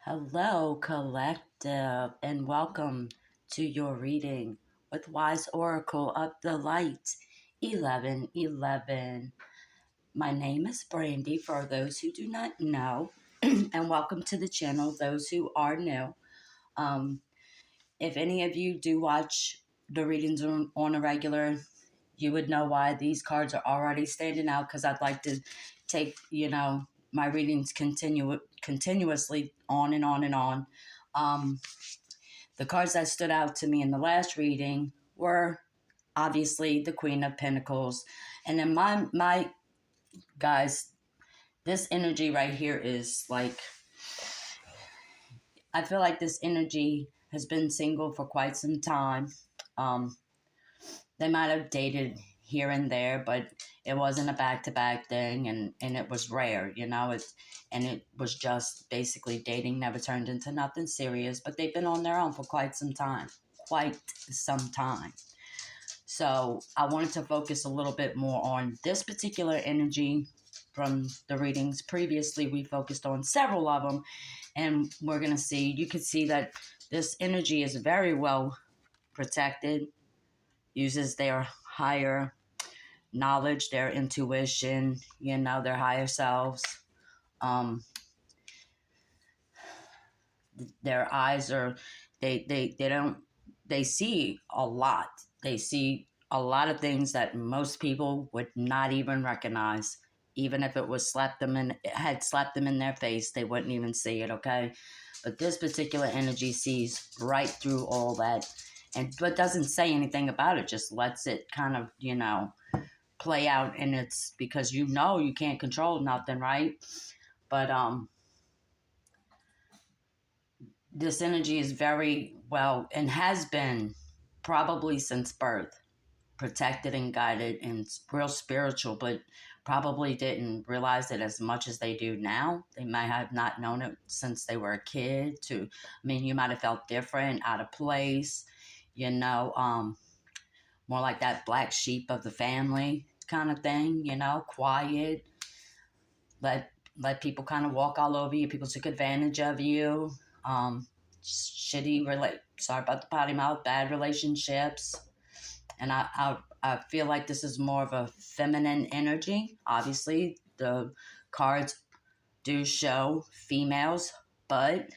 Hello, collective, and welcome to your reading with Wise Oracle of the Light 1111. My name is Brandy for those who do not know, and welcome to the channel, those who are new. Um, if any of you do watch the readings on a regular, you would know why these cards are already standing out because I'd like to take, my readings continuously on and on and on. Um, the cards that stood out to me in the last reading were obviously the Queen of Pentacles. And then my guys, this energy right here is like, I feel like this energy has been single for quite some time. Um, they might have dated here and there, but it wasn't a back-to-back thing, and it was rare, and it was just basically dating, never turned into nothing serious, but they've been on their own for quite some time. So I wanted to focus a little bit more on this particular energy from the readings. Previously, we focused on several of them, and we're going to see, you can see that this energy is very well protected, uses their higher knowledge, their intuition, their higher selves. Um, their eyes are, they don't, they see a lot. They see a lot of things that most people would not even recognize. Even if it was had slapped them in their face, they wouldn't even see it, okay? But this particular energy sees right through all that, but doesn't say anything about it, just lets it kind of, play out, and it's because you can't control nothing, right? But this energy is very well and has been probably since birth protected and guided and real spiritual, but probably didn't realize it as much as they do now. They might have not known it since they were a kid. You might have felt different, out of place, more like that black sheep of the family kind of thing, quiet, let people kind of walk all over you. People took advantage of you. Sorry about the potty mouth, bad relationships. And I feel like this is more of a feminine energy. Obviously, the cards do show females, but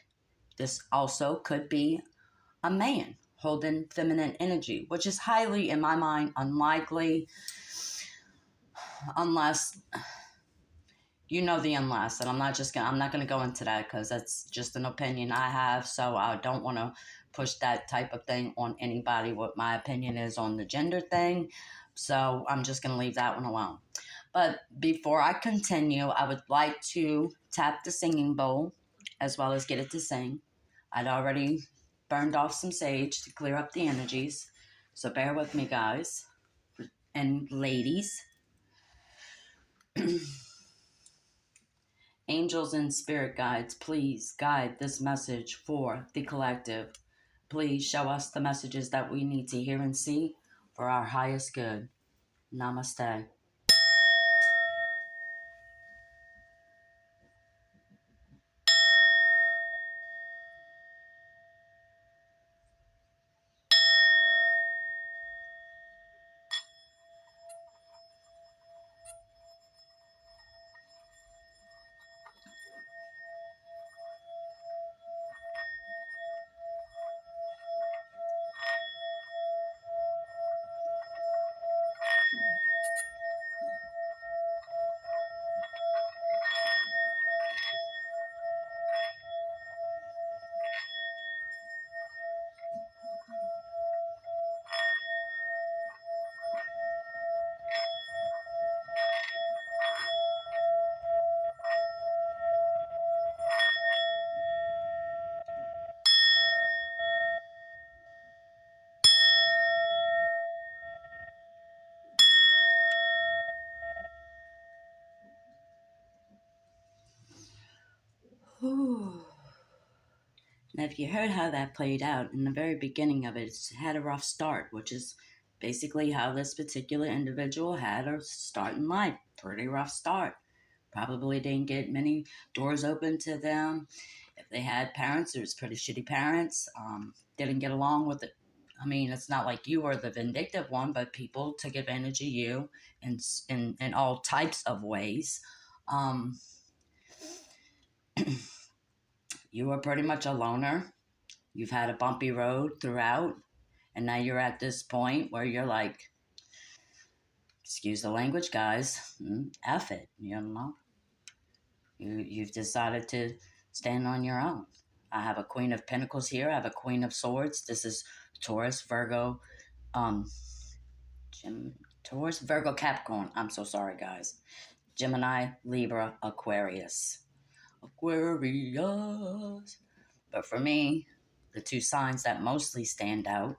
this also could be a man holding feminine energy, which is highly, in my mind, unlikely, unless the unless, and I'm not gonna go into that because that's just an opinion I have. So I don't want to push that type of thing on anybody. What my opinion is on the gender thing, so I'm just gonna leave that one alone. But before I continue, I would like to tap the singing bowl as well as get it to sing. I'd already burned off some sage to clear up the energies, so bear with me, guys and ladies. Angels and spirit guides, please guide this message for the collective. Please show us the messages that we need to hear and see for our highest good. Namaste. Whew. Now, if you heard how that played out in the very beginning of it, it had a rough start, which is basically how this particular individual had a start in life. Pretty rough start. Probably didn't get many doors open to them. If they had parents, it was pretty shitty parents. Didn't get along with it. I mean, it's not like you were the vindictive one, but people took advantage of you in all types of ways. Um, you were pretty much a loner. You've had a bumpy road throughout, and now you're at this point where you're like, excuse the language, guys, F it, you know? You've decided to stand on your own. I have a Queen of Pentacles here. I have a Queen of Swords. This is Taurus, Virgo, um, Taurus, Virgo, Capricorn. I'm so sorry, guys. Gemini, Libra, Aquarius. Aquarius. But for me, the two signs that mostly stand out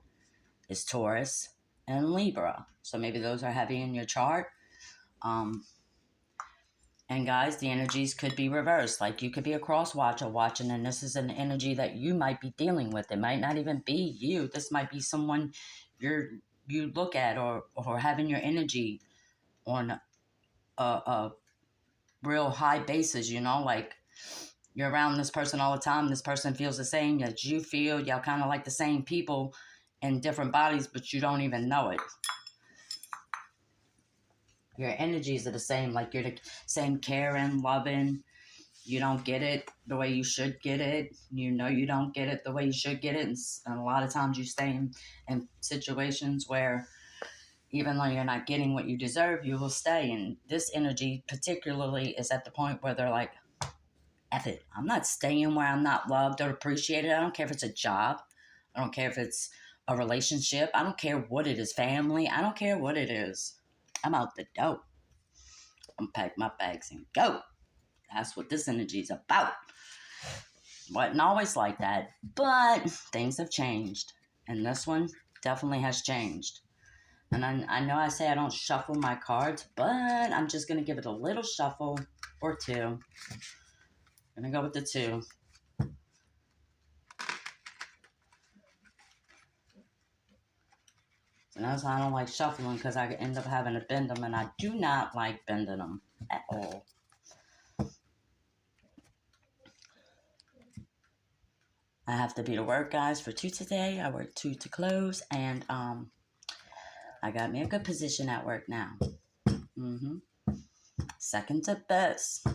is Taurus and Libra. So maybe those are heavy in your chart. And guys, the energies could be reversed. Like you could be a cross watcher watching, and this is an energy that you might be dealing with. It might not even be you. This might be someone you look at or having your energy on a real high basis, you know, like you're around this person all the time. This person feels the same as you feel. Y'all kind of like the same people in different bodies, but you don't even know it. Your energies are the same. Like you're the same caring, loving. You don't get it the way you should get it. You know you don't get it the way you should get it. And a lot of times you stay in situations where even though you're not getting what you deserve, you will stay. And this energy particularly is at the point where they're like, F it. I'm not staying where I'm not loved or appreciated. I don't care if it's a job. I don't care if it's a relationship. I don't care what it is, family. I don't care what it is. I'm out the door. I'm pack my bags and go. That's what this energy is about. Wasn't always like that, but things have changed. And this one definitely has changed. And I know I say I don't shuffle my cards, but I'm just going to give it a little shuffle or two. I'm going to go with the two. So that's why I don't like shuffling, because I end up having to bend them, and I do not like bending them at all. I have to be to work, guys, for 2 today. I work 2 to close, and I got me a good position at work now. Second to best.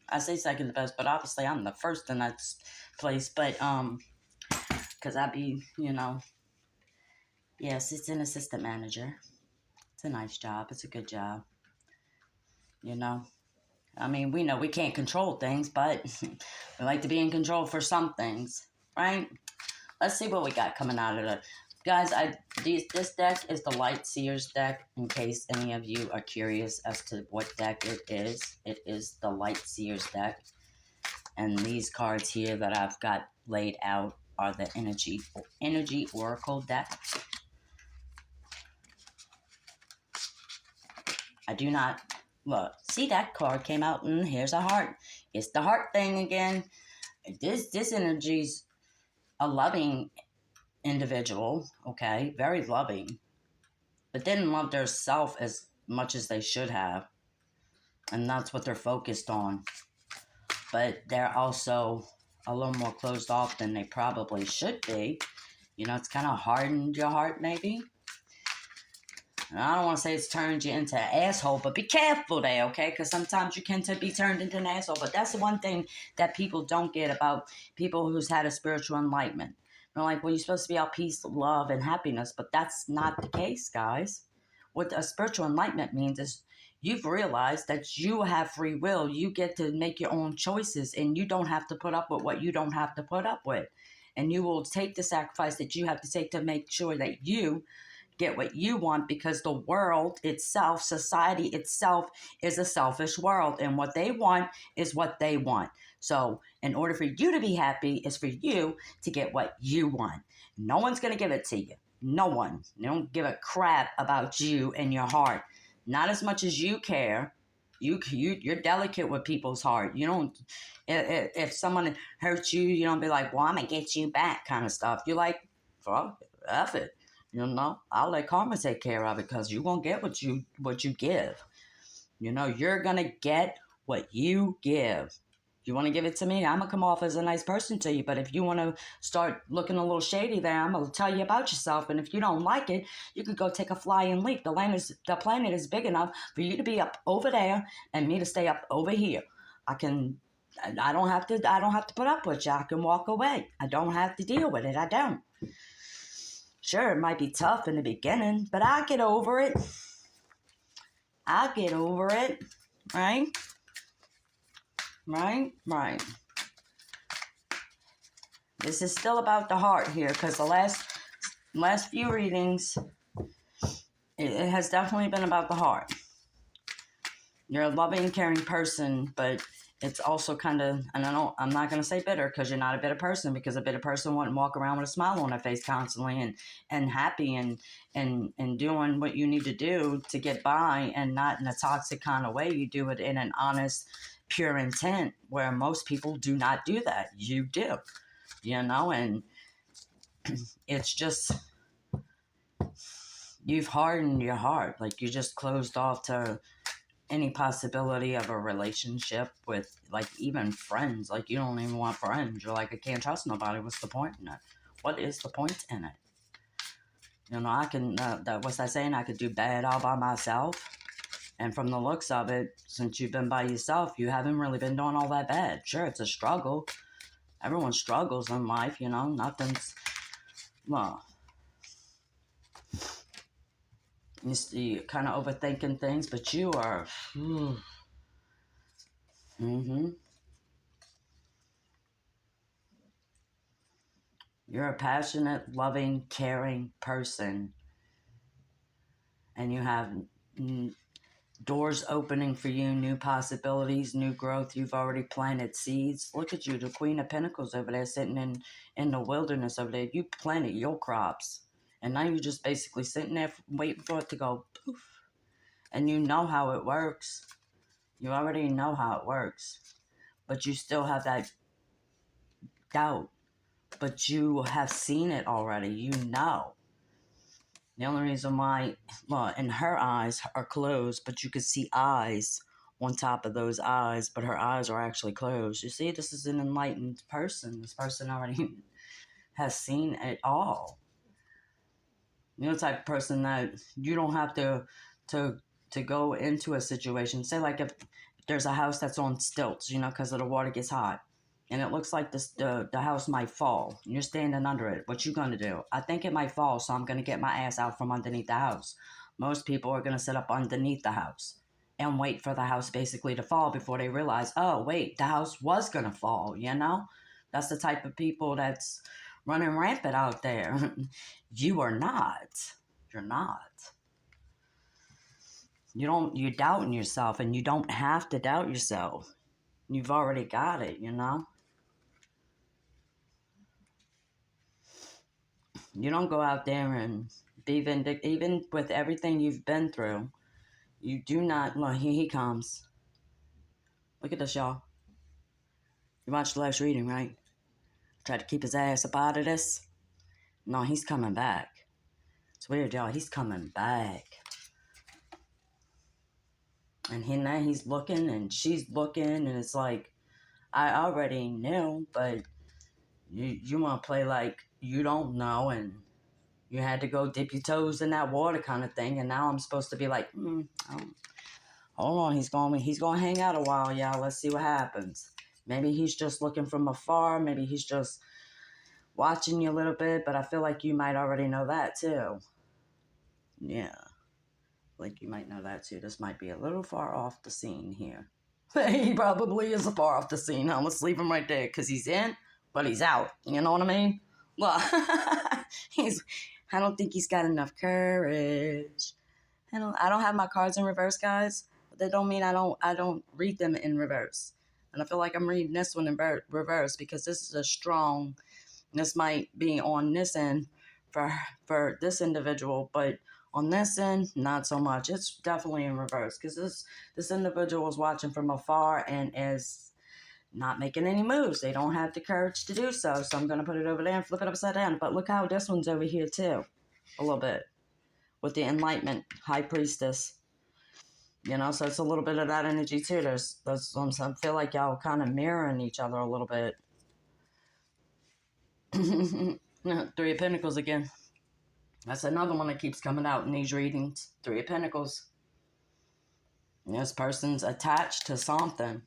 I say second to best, but obviously I'm the first in that place. But because I be, you know, yes, it's an assistant manager. It's a nice job. It's a good job. You know, I mean, we know we can't control things, but we like to be in control for some things, right? Let's see what we got coming out of it. Guys, this deck is the Light Seers deck, in case any of you are curious as to what deck it is. It is the Light Seers deck. And these cards here that I've got laid out are the Energy Oracle deck. I do not... Look, see, that card came out, and here's a heart. It's the heart thing again. This energy's a loving individual, okay? Very loving. But didn't love their self as much as they should have. And that's what they're focused on. But they're also a little more closed off than they probably should be. You know, it's kind of hardened your heart, maybe. And I don't want to say it's turned you into an asshole, but be careful there, okay? Because sometimes you can be turned into an asshole. But that's the one thing that people don't get about people who's had a spiritual enlightenment. They're like, well, you're supposed to be all peace, love, and happiness. But that's not the case, guys. What a spiritual enlightenment means is you've realized that you have free will. You get to make your own choices, and you don't have to put up with what you don't have to put up with. And you will take the sacrifice that you have to take to make sure that you get what you want, because the world itself, society itself, is a selfish world, and what they want is what they want. So in order for you to be happy is for you to get what you want. No one's going to give it to you. No one. They don't give a crap about you and your heart. Not as much as you care. You're delicate with people's heart. You don't, if someone hurts you, you don't be like, well, I'm going to get you back kind of stuff. You're like, fuck, F it. You know, I'll let karma take care of it, because you're going to get what you give. You know, you're going to get what you give. You want to give it to me, I'm going to come off as a nice person to you. But if you want to start looking a little shady there, I'm going to tell you about yourself. And if you don't like it, you could go take a flying leap. The planet is big enough for you to be up over there and me to stay up over here. I don't have to put up with you. I can walk away. I don't have to deal with it. I don't. Sure, it might be tough in the beginning, but I'll get over it. Right? Right. This is still about the heart here, because the last few readings, it has definitely been about the heart. You're a loving, caring person, but it's also kind of, and I'm not going to say bitter, because you're not a bitter person, because a bitter person wouldn't walk around with a smile on their face constantly and happy and doing what you need to do to get by, and not in a toxic kind of way. You do it in an honest, pure intent, where most people do not do that. You do, and it's just, you've hardened your heart. Like, you just closed off to any possibility of a relationship with, like, even friends. Like, you don't even want friends. You're like, I can't trust nobody. What's the point in it? What is the point in it? I can, what's that saying? I could do bad all by myself. And from the looks of it, since you've been by yourself, you haven't really been doing all that bad. Sure, it's a struggle. Everyone struggles in life, nothing's, well, you're kind of overthinking things, but you are, You're a passionate, loving, caring person. And you have doors opening for you, new possibilities, new growth. You've already planted seeds. Look at you, the Queen of Pentacles over there sitting in the wilderness over there. You planted your crops. And now you're just basically sitting there waiting for it to go poof. And you know how it works. You already know how it works. But you still have that doubt. But you have seen it already. You know. The only reason why, well, and her eyes are closed, but you could see eyes on top of those eyes, but her eyes are actually closed. You see, this is an enlightened person. This person already has seen it all. You're the type of person that you don't have to go into a situation. Say, like, if there's a house that's on stilts, because the water gets hot, and it looks like the house might fall. You're standing under it. What you going to do? I think it might fall, so I'm going to get my ass out from underneath the house. Most people are going to sit up underneath the house and wait for the house basically to fall before they realize, oh, wait, the house was going to fall, That's the type of people that's running rampant out there. You are not. You're not. You're doubting yourself, and you don't have to doubt yourself. You've already got it, You don't go out there and be vindictive, even with everything you've been through. You do not, well, here he comes. Look at this, y'all. You watched the last reading, right? Tried to keep his ass up out of this. No, he's coming back. It's weird, y'all. He's coming back. And now he's looking, and she's looking, and it's like, I already knew, but you want to play like you don't know, and you had to go dip your toes in that water kind of thing, and now I'm supposed to be like, hold on, he's going to hang out a while, y'all. Let's see what happens. Maybe he's just looking from afar. Maybe he's just watching you a little bit, but I feel like you might already know that too. Yeah. Like, you might know that too. This might be a little far off the scene here. He probably is far off the scene, huh? Let's leave him right there, because he's in, but he's out. You know what I mean? Well, I don't think he's got enough courage. I don't have my cards in reverse, guys. But that don't mean I don't read them in reverse. And I feel like I'm reading this one in reverse, because this is a strong, this might be on this end for this individual, but on this end, not so much. It's definitely in reverse, because this individual is watching from afar and is not making any moves. They don't have the courage to do so. So I'm going to put it over there and flip it upside down. But look how this one's over here too, a little bit, with the Enlightenment High Priestess. You know, so it's a little bit of that energy too. There's I feel like y'all kind of mirroring each other a little bit. Three of Pentacles again. That's another one that keeps coming out in these readings. Three of Pentacles. This person's attached to something.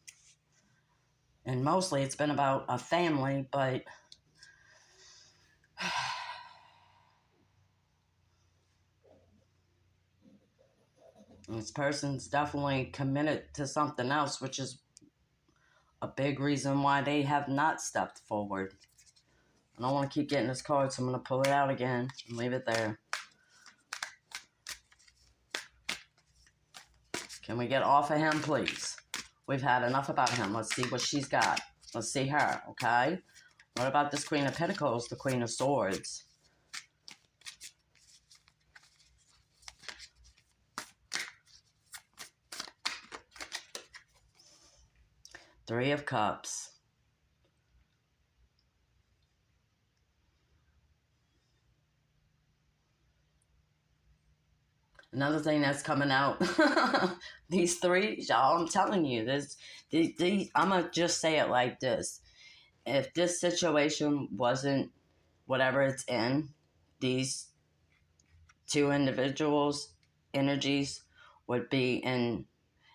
And mostly it's been about a family, but this person's definitely committed to something else, which is a big reason why they have not stepped forward. I don't want to keep getting this card, so I'm going to pull it out again and leave it there. Can we get off of him, please? We've had enough about him. Let's see what she's got. Let's see her, okay? What about this Queen of Pentacles, the Queen of Swords? Three of Cups. Another thing that's coming out, these three, y'all, I'm telling you, I'm going to just say it like this. If this situation wasn't whatever it's in, these two individuals' energies would be in,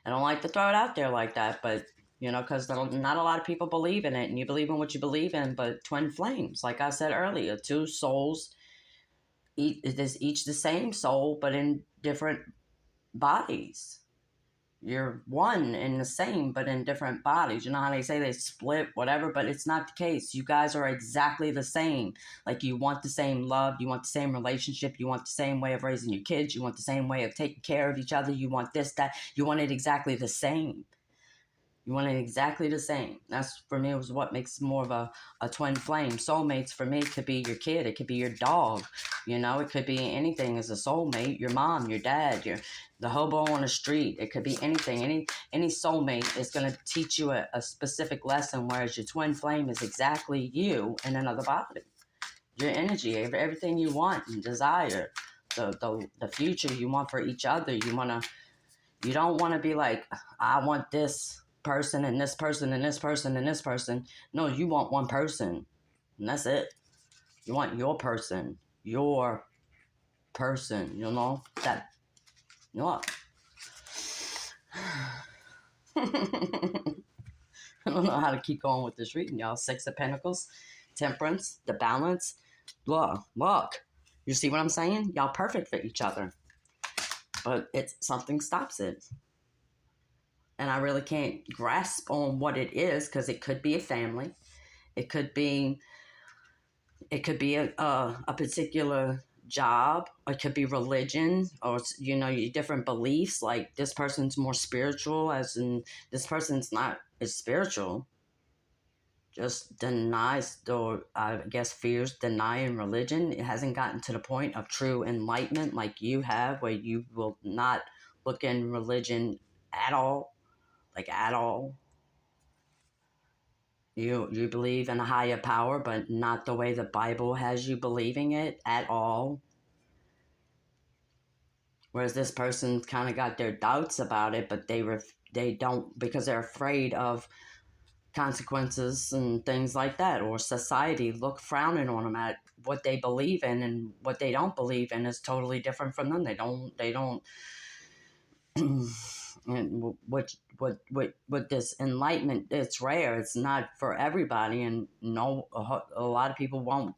I don't like to throw it out there like that, but, you know, because not a lot of people believe in it, and you believe in what you believe in, but twin flames, like I said earlier, two souls, each the same soul, but in different bodies. You're one and the same, but in different bodies. You know how they say they split, whatever, but it's not the case. You guys are exactly the same. Like, you want the same love, you want the same relationship, you want the same way of raising your kids, you want the same way of taking care of each other, you want this, that, you want it exactly the same. You want it exactly the same. That's, for me, was what makes more of a twin flame. Soulmates, for me, could be your kid. It could be your dog. You know, it could be anything as a soulmate. Your mom, your dad, the hobo on the street. It could be anything. Any soulmate is going to teach you a specific lesson, whereas your twin flame is exactly you in another body. Your energy, everything you want and desire, the future you want for each other. You don't want to be like, I want this person and this person and this person and this person. No, you want one person, and that's it. You want your person, you know, that, you know. I don't know how to keep going with this reading, y'all. Six of Pentacles, Temperance, the balance. Look. You see what I'm saying? Y'all perfect for each other. But it's something stops it. And I really can't grasp on what it is, because it could be a family. It could be a particular job, or it could be religion, or, you know, your different beliefs. Like, this person's more spiritual, as in this person's not as spiritual. Just denies, or I guess fears denying religion. It hasn't gotten to the point of true enlightenment like you have, where you will not look in religion at all. Like, at all. You believe in a higher power, but not the way the Bible has you believing it at all. Whereas this person kind of got their doubts about it, but they don't, because they're afraid of consequences and things like that, or society frowning on them at what they believe in, and what they don't believe in is totally different from them. They don't and with this enlightenment, it's rare. It's not for everybody, and no, a lot of people won't,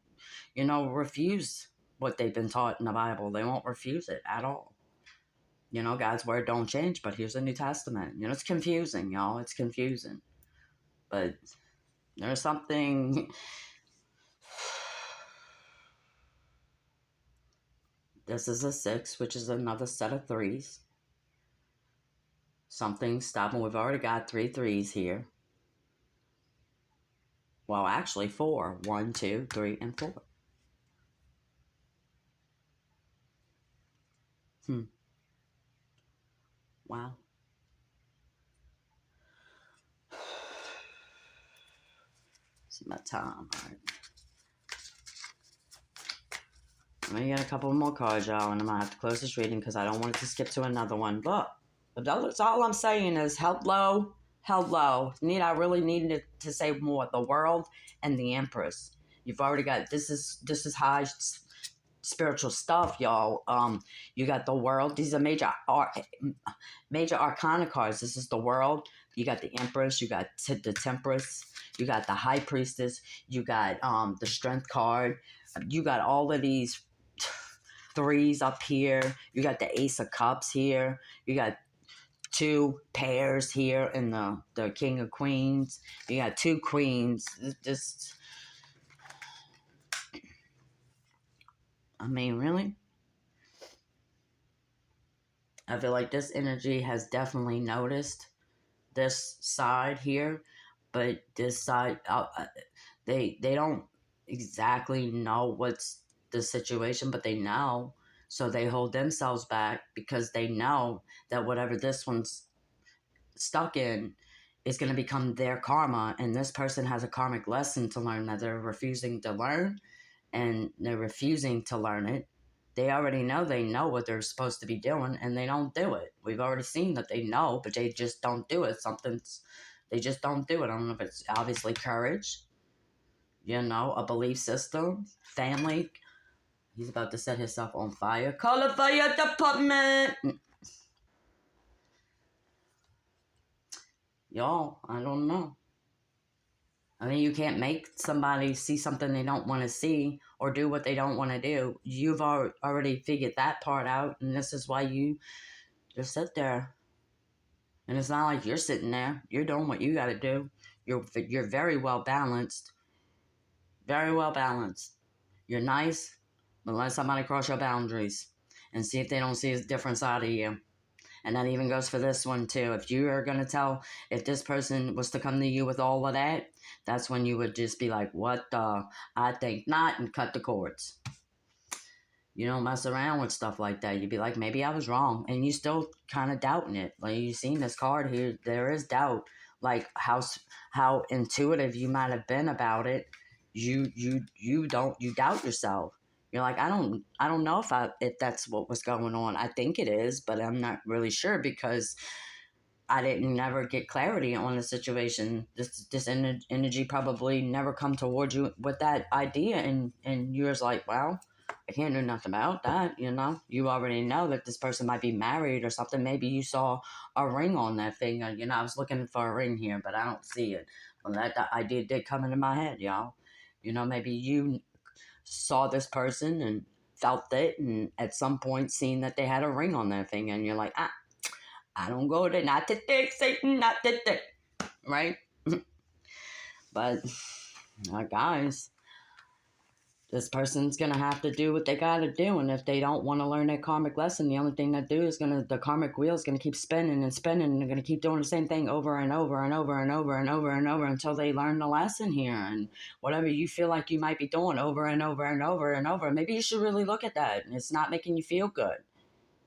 you know, refuse what they've been taught in the Bible. They won't refuse it at all. You know, God's word don't change, but here's the New Testament. You know, it's confusing, y'all. It's confusing. But there's something. This is a 6, which is another set of 3s. Something stopping. We've already got 3 3s here. Well, actually 4. 1, 2, 3, and 4. Wow. See my time. All right. I'm going to get a couple more cards, y'all, and I'm going to have to close this reading because I don't want it to skip to another one. Look. But that's all I'm saying is hello, hello. I really needed to say more. The world and the Empress. You've already got this is high spiritual stuff, y'all. You got the world. These are major arcana cards. This is the world. You got the Empress. You got the Temperance. You got the High Priestess. You got the Strength card. You got all of these threes up here. You got the Ace of Cups here. You got two pairs here in the King of Queens. You got two queens. It's just, I mean, really? I feel like this energy has definitely noticed this side here, but this side, they don't exactly know what's the situation, but they know. So they hold themselves back because they know that whatever this one's stuck in is going to become their karma, and this person has a karmic lesson to learn that they're refusing to learn, and they're refusing to learn it. They already know they know what they're supposed to be doing, and they don't do it. We've already seen that they know, but they just don't do it. They just don't do it. I don't know if it's obviously courage, a belief system, family. He's about to set himself on fire. Call a fire department. Y'all, I don't know. I mean, you can't make somebody see something they don't want to see or do what they don't want to do. You've already figured that part out, and this is why you just sit there. And it's not like you're sitting there. You're doing what you got to do. You're very well balanced. Very well balanced. You're nice, but let somebody cross your boundaries and see if they don't see a different side of you. And that even goes for this one too. If you are going to tell, if this person was to come to you with all of that, that's when you would just be like, what the, I think not, and cut the cords. You don't mess around with stuff like that. You'd be like, maybe I was wrong. And you still kind of doubting it. Like, you've seen this card here. There is doubt. Like, how intuitive you might have been about it. You doubt yourself. You're like, I don't know if that's what was going on. I think it is, but I'm not really sure because I didn't never get clarity on the situation. This energy probably never come towards you with that idea, and you're just like, well, I can't do nothing about that. You already know that this person might be married or something. Maybe you saw a ring on that thing. I was looking for a ring here, but I don't see it. Well, that idea did come into my head, y'all. Maybe you saw this person and felt it, and at some point seen that they had a ring on their finger, and you're like, I don't go there, not today, Satan, not today, right? But, guys, this person's gonna have to do what they gotta do, and if they don't want to learn their karmic lesson, the only thing they do is the karmic wheel is gonna keep spinning and spinning, and they're gonna keep doing the same thing over and over and over and over and over and over until they learn the lesson here. And whatever you feel like you might be doing over and over and over and over, maybe you should really look at that. And it's not making you feel good.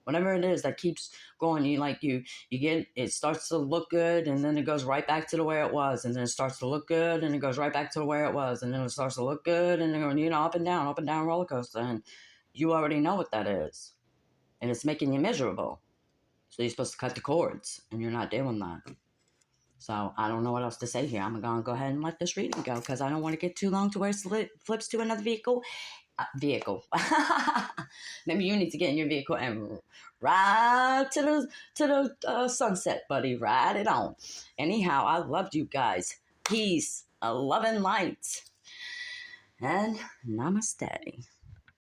Whatever it is that keeps going, you get, it starts to look good, and then it goes right back to the way it was, and then it starts to look good, and it goes right back to the way it was, and then it starts to look good, and then going, up and down roller coaster, and you already know what that is, and it's making you miserable. So you're supposed to cut the cords, and you're not doing that. So I don't know what else to say here. I'm gonna go ahead and let this reading go because I don't want to get too long to where it flips to another vehicle. Maybe you need to get in your vehicle and ride to the sunset, buddy. Ride it on. Anyhow, I loved you guys. Peace, love, and light, and namaste.